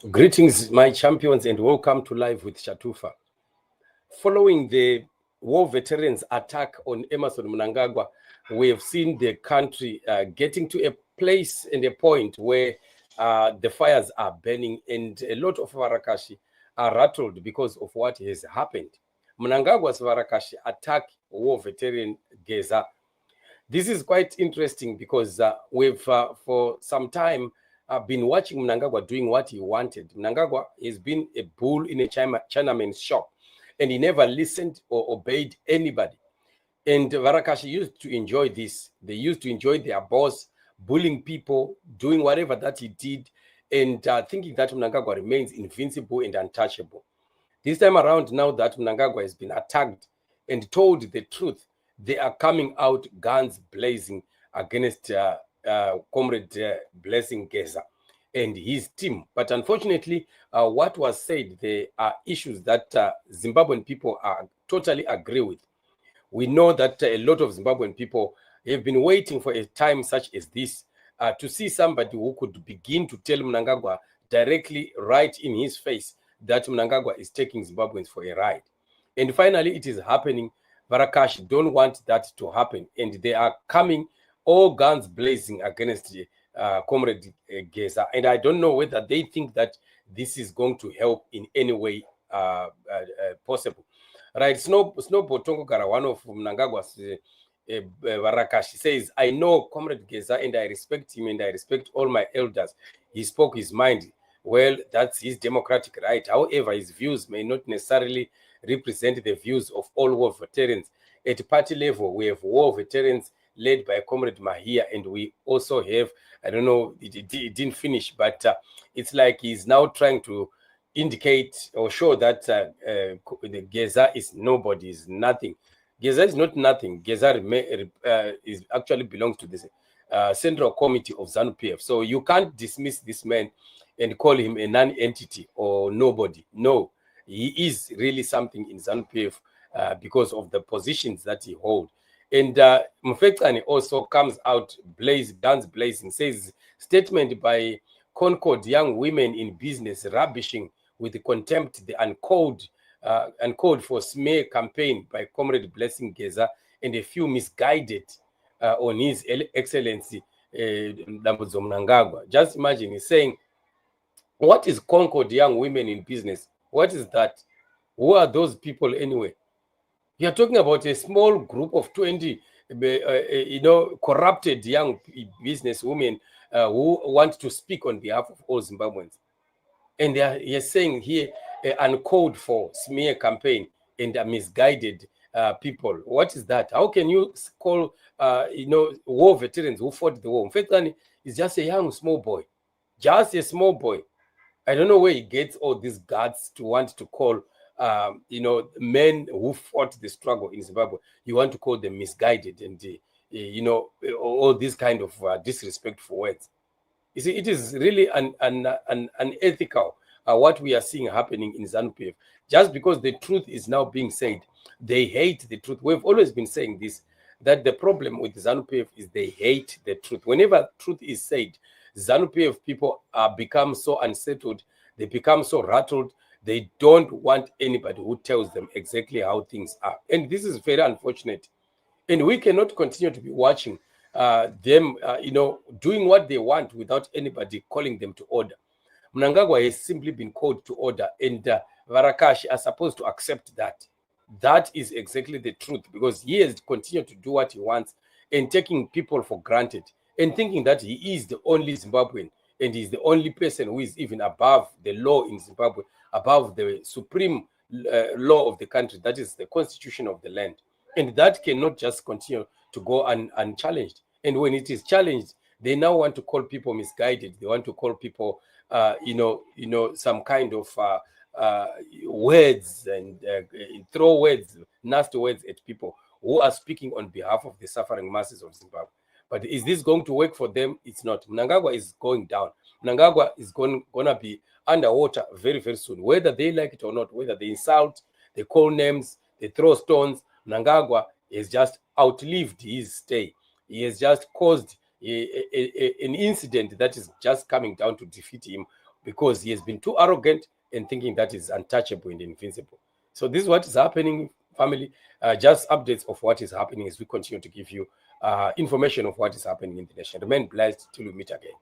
Greetings, my champions, and welcome to Live with Shatufa. Following the war veterans' attack on Emmerson Mnangagwa, we have seen the country getting to a place and a point where the fires are burning, and a lot of Varakashi are rattled because of what has happened. Mnangagwa'S Varakashi attacked war veteran Geza. This is quite interesting because we've, for some time, been watching Mnangagwa doing what he wanted. Mnangagwa has been a bull in a Chinaman's shop, and he never listened or obeyed anybody. And Varakashi used to enjoy this. They used to enjoy their boss bullying people, doing whatever that he did, and thinking that Mnangagwa remains invincible and untouchable. This time around, now that Mnangagwa has been attacked and told the truth, they are coming out guns blazing against Comrade Blessing Geza and his team. But unfortunately, what was said, there are issues that Zimbabwean people are totally agree with. We know that a lot of Zimbabwean people have been waiting for a time such as this to see somebody who could begin to tell Mnangagwa directly right in his face that Mnangagwa is taking Zimbabweans for a ride. And finally, it is happening. Varakashi don't want that to happen. And they are coming all guns blazing against Comrade Geza. And I don't know whether they think that this is going to help in any way possible. Right, Snow Botongogara, one of Mnangagwa's Varakashi, says, I know Comrade Geza and I respect him and I respect all my elders. He spoke his mind. Well, that's his democratic right. However, his views may not necessarily represent the views of all war veterans. At party level, we have war veterans led by Comrade Mahia, and we also have, I don't know, it didn't finish, but it's like he's now trying to indicate or show that the Geza is nobody, is nothing. Geza is not nothing. Geza is actually belongs to the Central Committee of ZANU-PF. So you can't dismiss this man and call him a non-entity or nobody. No, he is really something in ZANU-PF because of the positions that he holds. And Mfecane also comes out guns blazing, says statement by Concord young women in business rubbishing with contempt the uncalled for smear campaign by Comrade Blessing Geza and a few misguided on His Excellency Dambudzo Mnangagwa. Just imagine, he's saying, what is Concord young women in business? What is that? Who are those people anyway? You're talking about a small group of 20, corrupted young business women who want to speak on behalf of all Zimbabweans. And you're saying here, uncalled for smear campaign and misguided people. What is that? How can you call, war veterans who fought the war? Mfecane is just a young, small boy. Just a small boy. I don't know where he gets all these guts to want to call, men who fought the struggle in Zimbabwe. You want to call them misguided and, all these kind of disrespectful words. You see, it is really unethical what we are seeing happening in ZANU-PF. Just because the truth is now being said, they hate the truth. We've always been saying this, that the problem with ZANU-PF is they hate the truth. Whenever truth is said, ZANU-PF people become so unsettled, they become so rattled, they don't want anybody who tells them exactly how things are. And this is very unfortunate. And we cannot continue to be watching them, doing what they want without anybody calling them to order. Mnangagwa has simply been called to order, and Varakashi are supposed to accept that. That is exactly the truth, because he has continued to do what he wants and taking people for granted and thinking that he is the only Zimbabwean and he's the only person who is even above the law in Zimbabwe, above the supreme law of the country, that is the constitution of the land. And that cannot just continue to go unchallenged. And when it is challenged, they now want to call people misguided. They want to call people, some kind of words and throw words, nasty words at people who are speaking on behalf of the suffering masses of Zimbabwe. But is this going to work for them? It's not. Mnangagwa is going down. Mnangagwa is going to be underwater very, very soon, whether they like it or not, whether they insult, they call names, they throw stones. Mnangagwa has just outlived his stay. He has just caused an incident that is just coming down to defeat him because he has been too arrogant and thinking that is untouchable and invincible. So this is what is happening, family. Just updates of what is happening as we continue to give you information of what is happening in the nation. Remain blessed till we meet again.